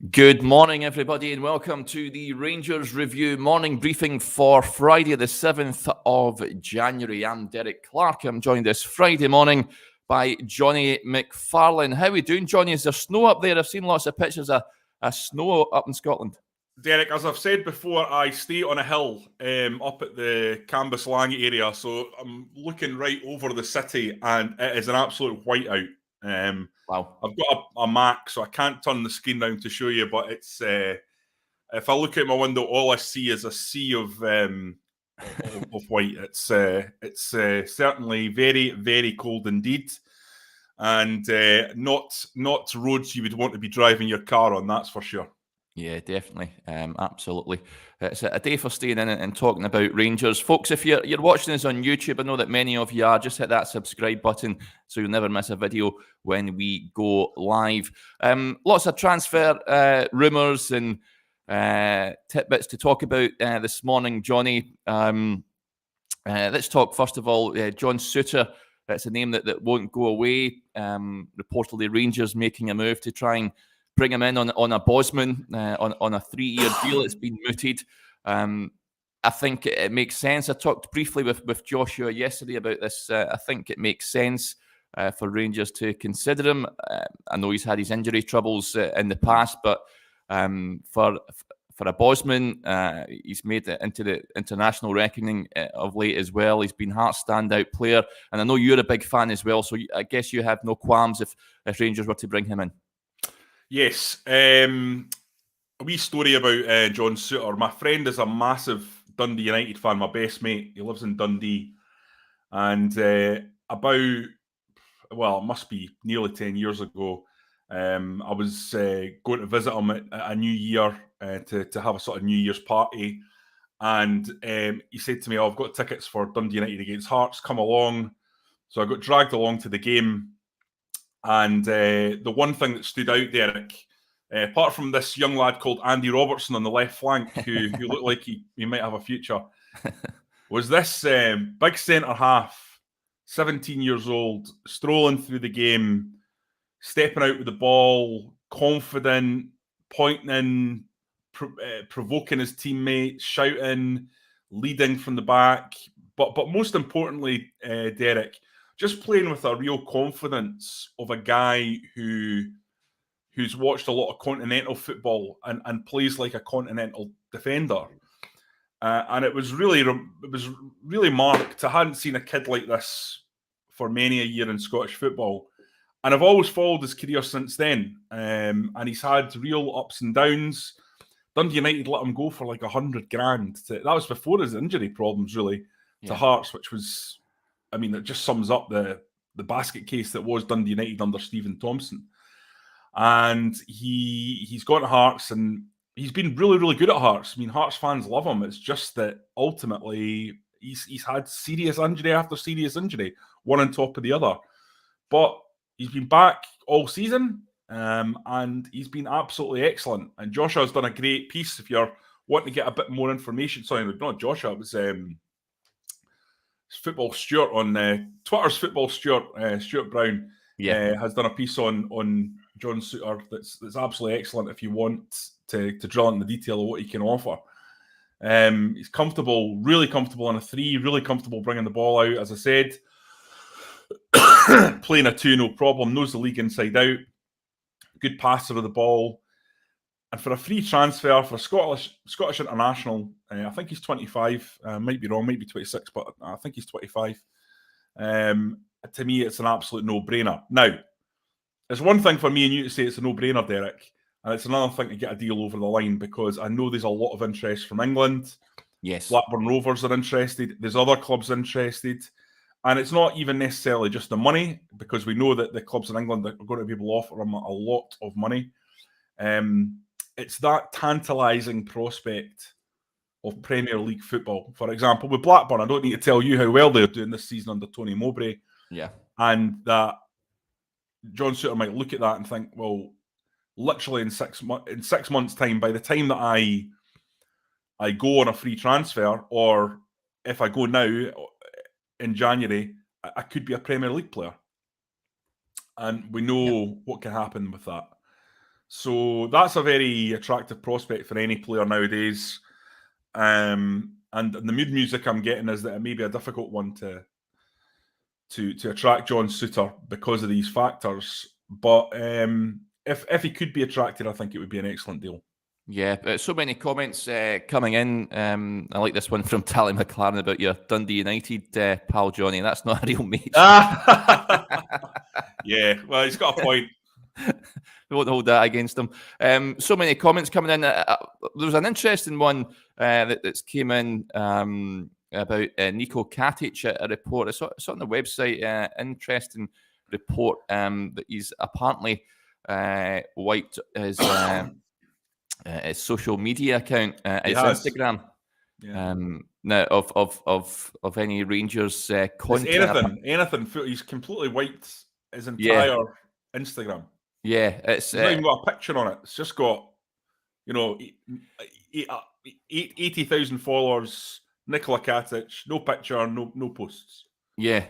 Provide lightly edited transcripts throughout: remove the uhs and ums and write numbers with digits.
Good morning, everybody, and welcome to the Rangers Review morning briefing for Friday, the 7th of January. I'm Derek Clark. I'm joined this Friday morning by Jonny McFarlane. How are we doing, Jonny? Is there snow up there? I've seen lots of pictures of snow up in Scotland. Derek, as I've said before, I stay on a hill up at the Cambuslang area, so I'm looking right over the city, and it is an absolute whiteout. Wow. I've got a Mac, so I can't turn the screen down to show you, but it's if I look out my window, all I see is a sea of white. It's certainly very, very cold indeed, and not roads you would want to be driving your car on, that's for sure. Yeah, definitely. Absolutely. It's a day for staying in and talking about Rangers. Folks, if you're watching us on YouTube, I know that many of you are, just hit that subscribe button so you'll never miss a video when we go live. Lots of transfer rumours and tidbits to talk about this morning, Jonny. Let's talk, first of all, John Souttar. That's a name that won't go away. Reportedly, Rangers making a move to try and bring him in on a Bosman on a 3-year deal. It's been mooted. I think it makes sense. I talked briefly with Joshua yesterday about this. I think it makes sense for Rangers to consider him. I know he's had his injury troubles in the past, but for a Bosman, he's made it into the international reckoning of late as well. He's been Hearts standout player, and I know you're a big fan as well, so I guess you have no qualms if Rangers were to bring him in. Yes. A wee story about John Souttar. My friend is a massive Dundee United fan, my best mate. He lives in Dundee. And it must be nearly 10 years ago, I was going to visit him at a New Year to have a sort of New Year's party. And he said to me, I've got tickets for Dundee United against Hearts, come along. So I got dragged along to the game. And the one thing that stood out, Derek, apart from this young lad called Andy Robertson on the left flank, who looked like he might have a future, was this big centre-half, 17 years old, strolling through the game, stepping out with the ball, confident, pointing in, provoking his teammates, shouting, leading from the back. But most importantly, Derek, just playing with a real confidence of a guy who's watched a lot of continental football and plays like a continental defender. And it was really marked. I hadn't seen a kid like this for many a year in Scottish football. And I've always followed his career since then. And he's had real ups and downs. Dundee United let him go for like $100,000. That was before his injury problems, really, to Hearts, which was, it just sums up the basket case that was Dundee United under Stephen Thompson. And he's gone to Hearts, and he's been really, really good at Hearts. Hearts fans love him. It's just that ultimately he's had serious injury after serious injury, one on top of the other. But he's been back all season, and he's been absolutely excellent. And Joshua's done a great piece. If you're wanting to get a bit more information, sorry, not Joshua, it was Football Stuart on Twitter's Football Stuart, Stuart Brown, has done a piece on John Souttar that's absolutely excellent if you want to drill into the detail of what he can offer. He's comfortable, really comfortable on a 3, really comfortable bringing the ball out, as I said. Playing a 2, no problem, knows the league inside out, good passer of the ball. And for a free transfer for a Scottish international, I think he's 25. Might be wrong, might be 26, but I think he's 25. To me, it's an absolute no-brainer. Now, it's one thing for me and you to say it's a no-brainer, Derek, and it's another thing to get a deal over the line, because I know there's a lot of interest from England. Yes. Blackburn Rovers are interested. There's other clubs interested. And it's not even necessarily just the money, because we know that the clubs in England are going to be able to offer him a lot of money. It's that tantalising prospect of Premier League football. For example, with Blackburn, I don't need to tell you how well they're doing this season under Tony Mowbray. Yeah. And that John Souttar might look at that and think, well, literally in 6 months' time, by the time that I go on a free transfer, or if I go now in January, I could be a Premier League player. And we know what can happen with that. So that's a very attractive prospect for any player nowadays. And the mood music I'm getting is that it may be a difficult one to attract John Souttar because of these factors. But if he could be attracted, I think it would be an excellent deal. Yeah, so many comments coming in. I like this one from Tally McLaren about your Dundee United pal Johnny. That's not a real mate. Yeah, well, he's got a point. We won't hold that against him. So many comments coming in. There was an interesting one that's came in about Niko Katic, a report. It's on the website. Interesting report that he's apparently wiped his social media account, his Instagram. Yeah. Now of any Rangers content. Anything. He's completely wiped his entire Instagram. Yeah, it's not even got a picture on it. It's just got, 80,000 followers. Nikola Katic, no picture, no posts. Yeah.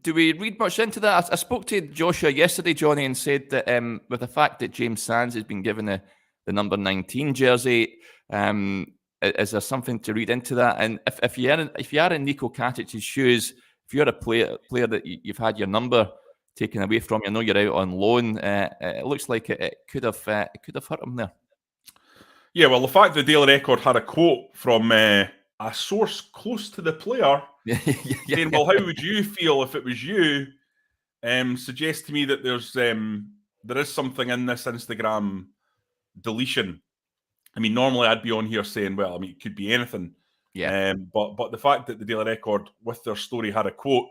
Do we read much into that? I spoke to Joshua yesterday, Johnny, and said that with the fact that James Sands has been given the number 19 jersey, is there something to read into that? And if you are in Niko Katic's shoes, if you're a player that you've had your number taken away from you, I know you're out on loan. It looks like it could have hurt him there. Yeah, well, the fact the Daily Record had a quote from a source close to the player saying, "Well, how would you feel if it was you?" Suggests to me that there is something in this Instagram deletion. I mean, normally I'd be on here saying, "Well, I mean, it could be anything." Yeah. But the fact that the Daily Record with their story had a quote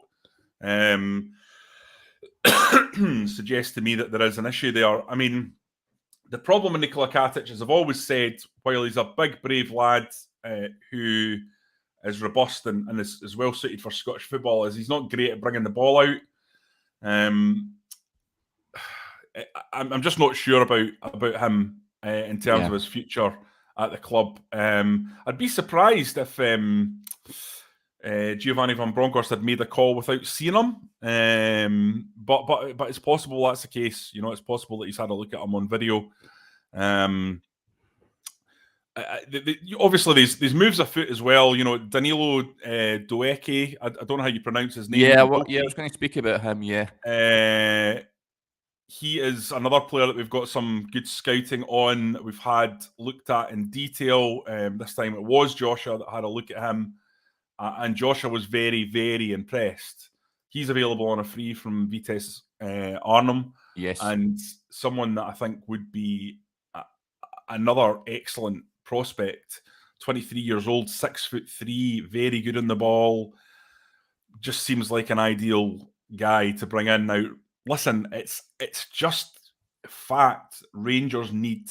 suggests to me that there is an issue there. I mean, the problem with Nikola Katic, as I've always said, while he's a big, brave lad who is robust and is well suited for Scottish football, is he's not great at bringing the ball out. I'm just not sure about him in terms of his future at the club. I'd be surprised if Giovanni van Bronckhorst had made a call without seeing him. But it's possible that's the case. It's possible that he's had a look at him on video. Obviously, these moves afoot as well. Danilo Doeke. I don't know how you pronounce his name. Yeah, I was going to speak about him. Yeah. He is another player that we've got some good scouting on. We've had looked at in detail. This time it was Joshua that had a look at him. And Joshua was very, very impressed. He's available on a free from Vitesse Arnhem. Yes. And someone that I think would be another excellent prospect. 23 years old, 6'3", very good in the ball. Just seems like an ideal guy to bring in. Now, listen, it's just fact. Rangers need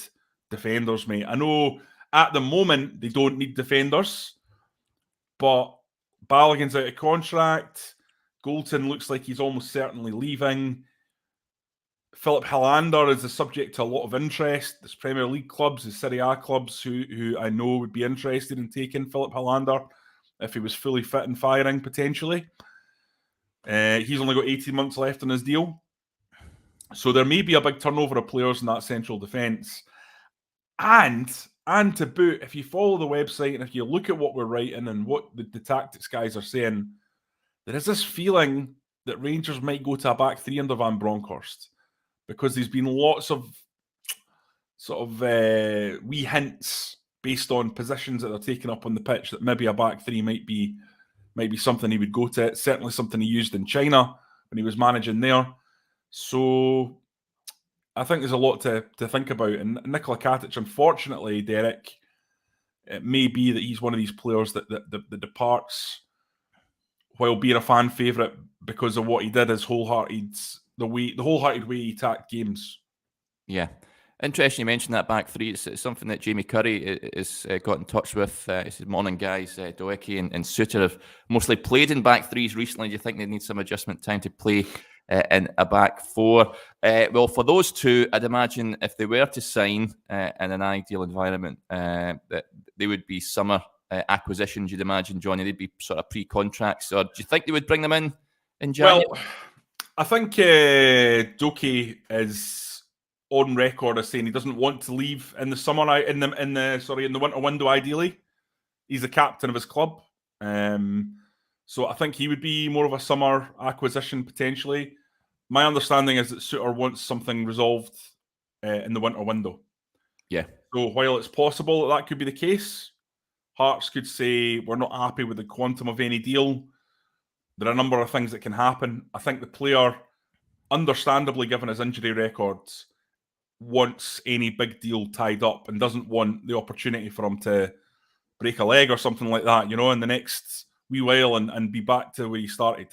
defenders, mate. I know at the moment they don't need defenders. But Balogun's out of contract. Goulton looks like he's almost certainly leaving. Philip Helander is the subject to a lot of interest. There's Premier League clubs, there's Serie A clubs who I know would be interested in taking Philip Helander if he was fully fit and firing, potentially. He's only got 18 months left on his deal. So there may be a big turnover of players in that central defence. And to boot, if you follow the website and if you look at what we're writing and what the tactics guys are saying, there is this feeling that Rangers might go to a back three under Van Bronckhorst, because there's been lots of sort of wee hints based on positions that they're taking up on the pitch that maybe a back three might be something he would go to. It's certainly something he used in China when he was managing there. So I think there's a lot to think about. And Nikola Katic, unfortunately, Derek, it may be that he's one of these players that departs while being a fan favourite because of what he did, the wholehearted way he attacked games. Yeah. Interesting you mentioned that back three. It's something that Jamie Curry has got in touch with. He said, "Morning, guys. Doeke and Souttar have mostly played in back threes recently. Do you think they need some adjustment time to play in a back four?" Well, for those two, I'd imagine if they were to sign in an ideal environment, that they would be summer acquisitions, you'd imagine, Johnny. They'd be sort of pre-contracts. Or do you think they would bring them in January? Well, I think Doeke is on record as saying he doesn't want to leave in the summer, in the winter window. Ideally, he's the captain of his club, so I think he would be more of a summer acquisition potentially. My understanding is that Souttar wants something resolved in the winter window. Yeah. So while it's possible that could be the case, Hearts could say we're not happy with the quantum of any deal. There are a number of things that can happen. I think the player, understandably given his injury records, wants any big deal tied up and doesn't want the opportunity for him to break a leg or something like that, in the next wee while and be back to where he started.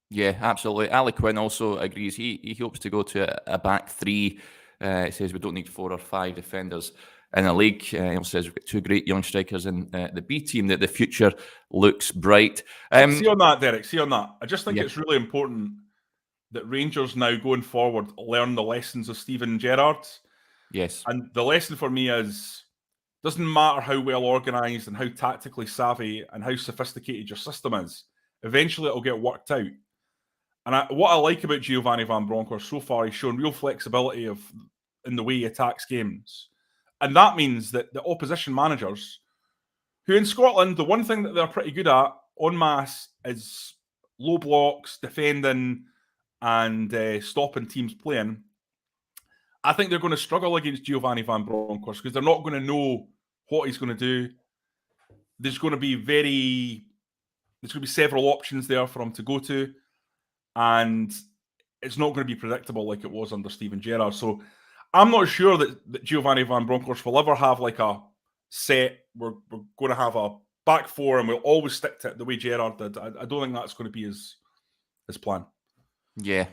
Yeah, absolutely. Ali Quinn also agrees. He hopes to go to a back three. He says we don't need 4 or 5 defenders in a league. He also says we've got 2 great young strikers in the B team, that the future looks bright. See on that, Derek, I just think it's really important that Rangers now going forward learn the lessons of Steven Gerrard. Yes. And the lesson for me is, doesn't matter how well organised and how tactically savvy and how sophisticated your system is, eventually it'll get worked out. And what I like about Giovanni Van Bronckhorst so far, he's shown real flexibility in the way he attacks games. And that means that the opposition managers, who in Scotland, the one thing that they're pretty good at en masse is low blocks, defending, and stopping teams playing. I think they're going to struggle against Giovanni Van Bronckhorst because they're not going to know what he's going to do. There's going to be several options there for him to go to, and it's not going to be predictable like it was under Steven Gerrard. So I'm not sure that Giovanni Van Bronckhorst will ever have like a set, we're going to have a back four and we'll always stick to it the way Gerrard did. I don't think that's going to be his plan. Yeah.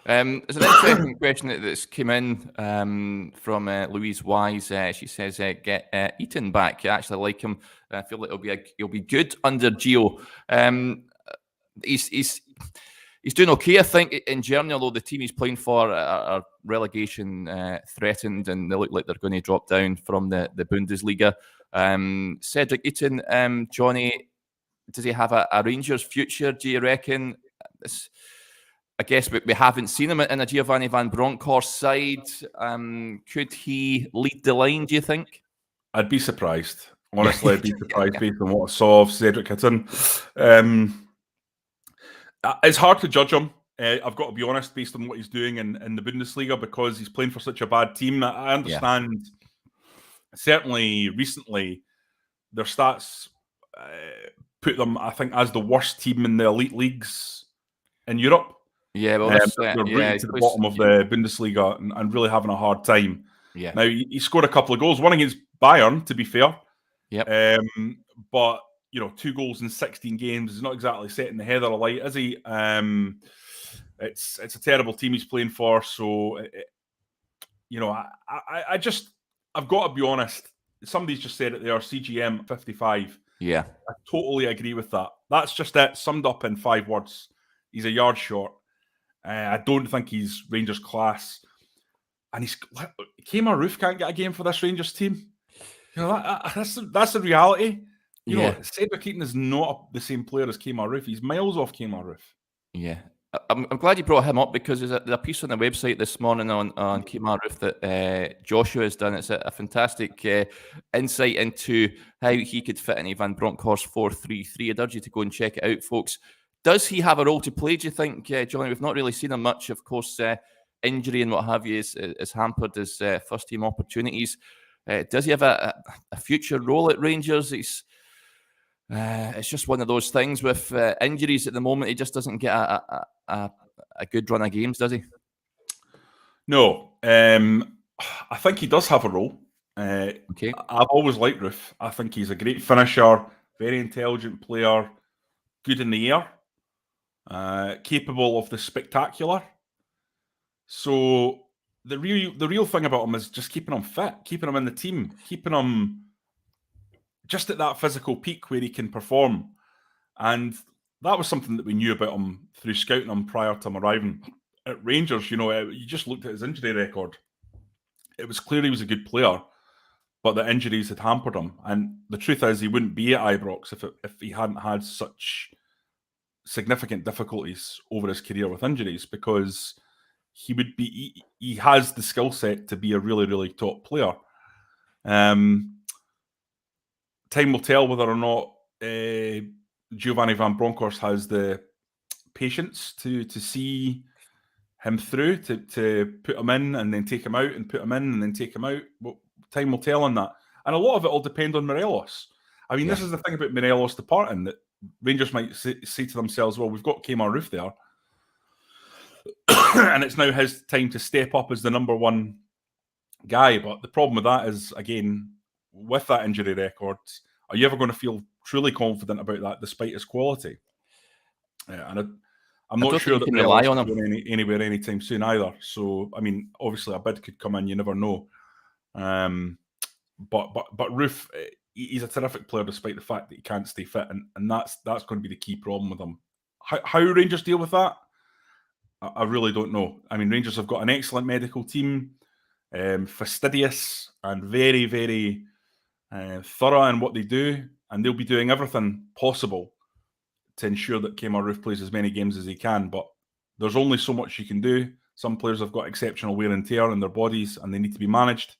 There's an interesting question that's came in from Louise Wise. She says, "Get Itten back. I actually like him. I feel like he'll be good under Gio. He's doing okay, I think, in general. Though the team he's playing for are relegation threatened, and they look like they're going to drop down from the Bundesliga. Cedric Itten, Johnny, does he have a Rangers future? Do you reckon?" I guess we haven't seen him in a Giovanni Van Bronckhorst side. Could he lead the line, do you think? I'd be surprised. Honestly, I'd be surprised based on what I saw of Cedric Itten. It's hard to judge him. I've got to be honest, based on what he's doing in the Bundesliga, because he's playing for such a bad team. I understand, certainly recently, their stats put them, I think, as the worst team in the elite leagues in Europe. Yeah, well, they're rooting to the bottom of the Bundesliga and really having a hard time. Yeah. Now, he scored a couple of goals, one against Bayern, to be fair. Yep. But 2 goals in 16 games is not exactly setting the heather alight, is he? It's a terrible team he's playing for. So, I've got to be honest. Somebody's just said it there, CGM 55. Yeah. I totally agree with that. That's just it, summed up in 5 words. He's a yard short. I don't think he's Rangers class. And Kemar Roofe can't get a game for this Rangers team. That's the reality. Cedric Itten is not the same player as Kemar Roofe. He's miles off Kemar Roofe. Yeah. I'm glad you brought him up, because there's a piece on the website this morning on Kemar Roofe that Joshua has done. It's a fantastic insight into how he could fit in a Van Bronckhorst 4-3-3. I'd urge you to go and check it out, folks. Does he have a role to play, do you think, Johnny? We've not really seen him much. Of course, injury and what have you is hampered his first-team opportunities. Does he have a future role at Rangers? It's just one of those things with injuries at the moment. He just doesn't get a good run of games, does he? No. I think he does have a role. Okay. I've always liked Roofe. I think he's a great finisher, very intelligent player, good in the air. Capable of the spectacular. So the real thing about him is just keeping him fit, keeping him in the team, keeping him just at that physical peak where he can perform. And that was something that we knew about him through scouting him prior to him arriving at Rangers. You just looked at his injury record. It was clear he was a good player, but the injuries had hampered him. And the truth is, he wouldn't be at Ibrox if he hadn't had such significant difficulties over his career with injuries, because he has the skill set to be a really, really top player. Time will tell whether or not Giovanni van Bronckhorst has the patience to see him through, to put him in and then take him out and put him in and then take him out. Well, time will tell on that. And a lot of it will depend on Morelos. I mean, This is the thing about Morelos departing, that Rangers might say to themselves, well, we've got Kemar Roofe there. And it's now his time to step up as the number one guy. But the problem with that is, again, with that injury record, are you ever going to feel truly confident about that despite his quality? And I'm not sure that rely on him going anywhere anytime soon either. So, I mean, obviously a bid could come in, you never know. But Roofe, he's a terrific player despite the fact that he can't stay fit, and that's going to be the key problem with him. How Rangers deal with that, I really don't know. I mean, Rangers have got an excellent medical team, fastidious and very, very thorough in what they do, and they'll be doing everything possible to ensure that Kemar Roofe plays as many games as he can. But there's only so much you can do. Some players have got exceptional wear and tear in their bodies, and they need to be managed.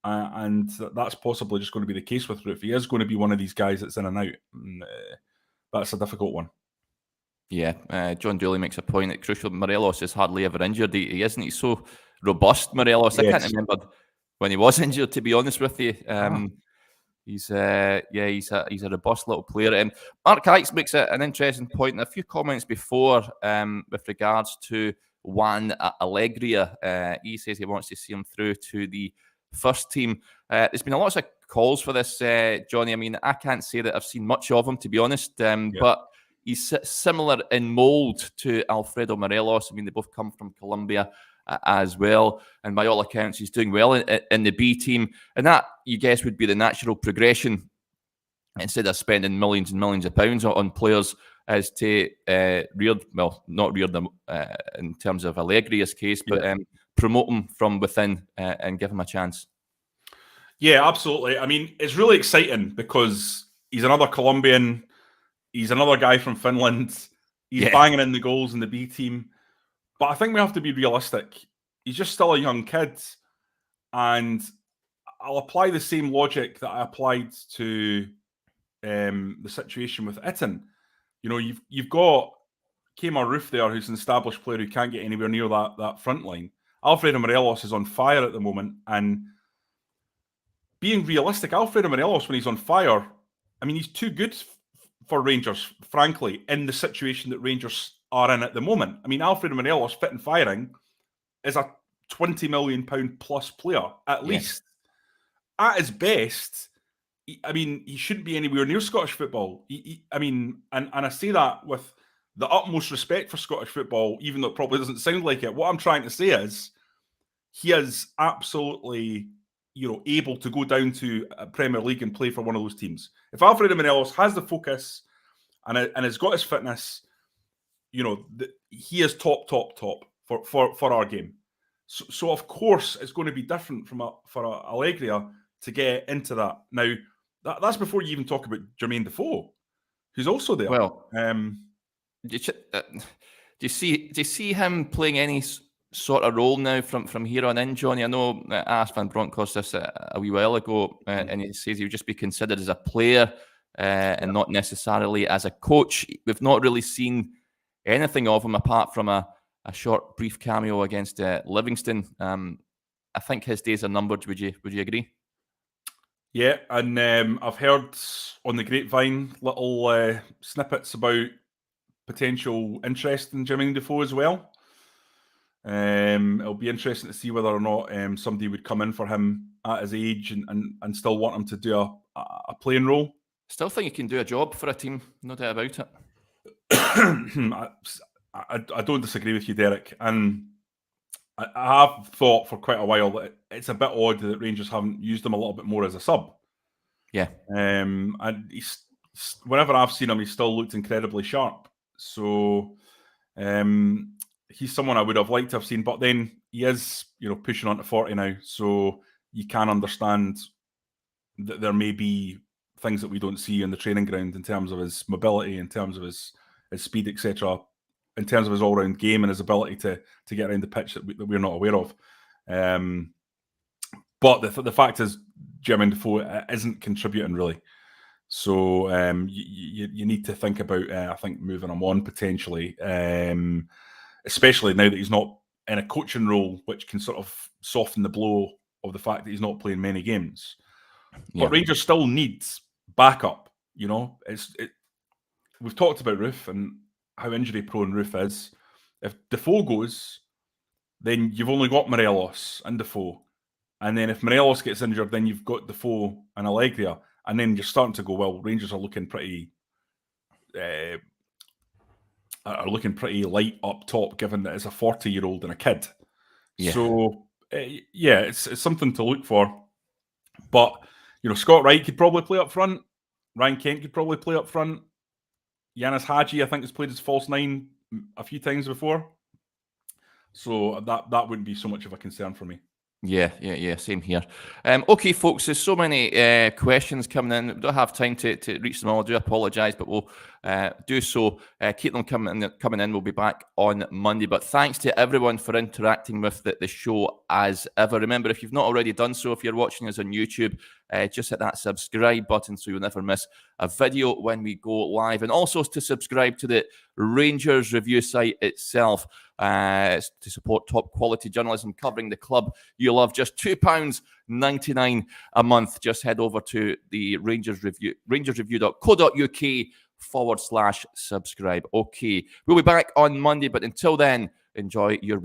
And that's possibly just going to be the case with Roofe. He is going to be one of these guys that's in and out. And, that's a difficult one. Yeah, John Dooley makes a point that crucial. Morelos is hardly ever injured. He isn't. He's so robust, Morelos. Yes. I can't remember when he was injured, to be honest with you. He's a robust little player. And Mark Katic makes an interesting point. And a few comments before with regards to Juan Alegria. He says he wants to see him through to the first team. There's been lots of calls for this, Johnny. I mean, I can't say that I've seen much of him, to be honest. But he's similar in mould to Alfredo Morelos. I mean, they both come from Colombia as well. And by all accounts, he's doing well in the B team. And that, you guess, would be the natural progression instead of spending millions and millions of pounds on players, as to not rear them in terms of Alegria's case, but promote him from within and give him a chance. Yeah, absolutely. I mean, it's really exciting because he's another Colombian. He's another guy from Finland. He's banging in the goals in the B team. But I think we have to be realistic. He's just still a young kid. And I'll apply the same logic that I applied to the situation with Itten. You know, you've got Kemar Roofe there, who's an established player who can't get anywhere near that front line. Alfredo Morelos is on fire at the moment. And being realistic, Alfredo Morelos, when he's on fire, I mean, he's too good for Rangers, frankly, in the situation that Rangers are in at the moment. I mean, Alfredo Morelos, fit and firing, is a £20 million plus player, at least. At his best, he shouldn't be anywhere near Scottish football. And I say that with the utmost respect for Scottish football, even though it probably doesn't sound like it. What I'm trying to say is he is absolutely, able to go down to a Premier League and play for one of those teams. If Alfredo Morelos has the focus and has got his fitness, he is top for our game. So of course it's going to be different for Alegria to get into that. Now that's before you even talk about Jermain Defoe, who's also there. Well, do you see him playing any sort of role now from here on in, Johnny? I know I asked Van Bronckhorst this a wee while ago, and he says he would just be considered as a player and not necessarily as a coach. We've not really seen anything of him apart from a short, brief cameo against Livingston. I think his days are numbered. Would you agree? Yeah, and I've heard on the grapevine little snippets about potential interest in Jermain Defoe as well. It'll be interesting to see whether or not somebody would come in for him at his age and still want him to do a playing role. Still think he can do a job for a team, no doubt about it. I don't disagree with you, Derek. And I have thought for quite a while that it's a bit odd that Rangers haven't used him a little bit more as a sub. Yeah. And whenever I've seen him, he's still looked incredibly sharp. So he's someone I would have liked to have seen, but then he is, pushing on to 40 now. So you can understand that there may be things that we don't see in the training ground in terms of his mobility, in terms of his speed, etc. in terms of his all-round game and his ability to get around the pitch that we're not aware of. But the fact is, Jermain Defoe isn't contributing really. So you need to think about, I think, moving him on potentially, especially now that he's not in a coaching role, which can sort of soften the blow of the fact that he's not playing many games. Yeah. But Rangers still need backup. You know, we've talked about Roofe and how injury-prone Roofe is. If Defoe goes, then you've only got Morelos and Defoe. And then if Morelos gets injured, then you've got Defoe and Allegria. And then you're starting to go, well, Rangers are looking pretty light up top, given that it's a 40-year-old and a kid. Yeah. So, it's something to look for. But, you know, Scott Wright could probably play up front. Ryan Kent could probably play up front. Yanis Hadji, I think, has played as false nine a few times before. So that wouldn't be so much of a concern for me. Yeah, same here. Okay, folks, there's so many questions coming in. We don't have time to reach them all. I do apologise, but we'll do so. Keep them coming in. We'll be back on Monday. But thanks to everyone for interacting with the show as ever. Remember, if you've not already done so, if you're watching us on YouTube, just hit that subscribe button so you'll never miss a video when we go live. And also to subscribe to the Rangers review site itself to support top quality journalism covering the club you love. Just £2.99 a month. Just head over to the Rangers Review, rangersreview.co.uk/subscribe. Okay, we'll be back on Monday, but until then, enjoy your week.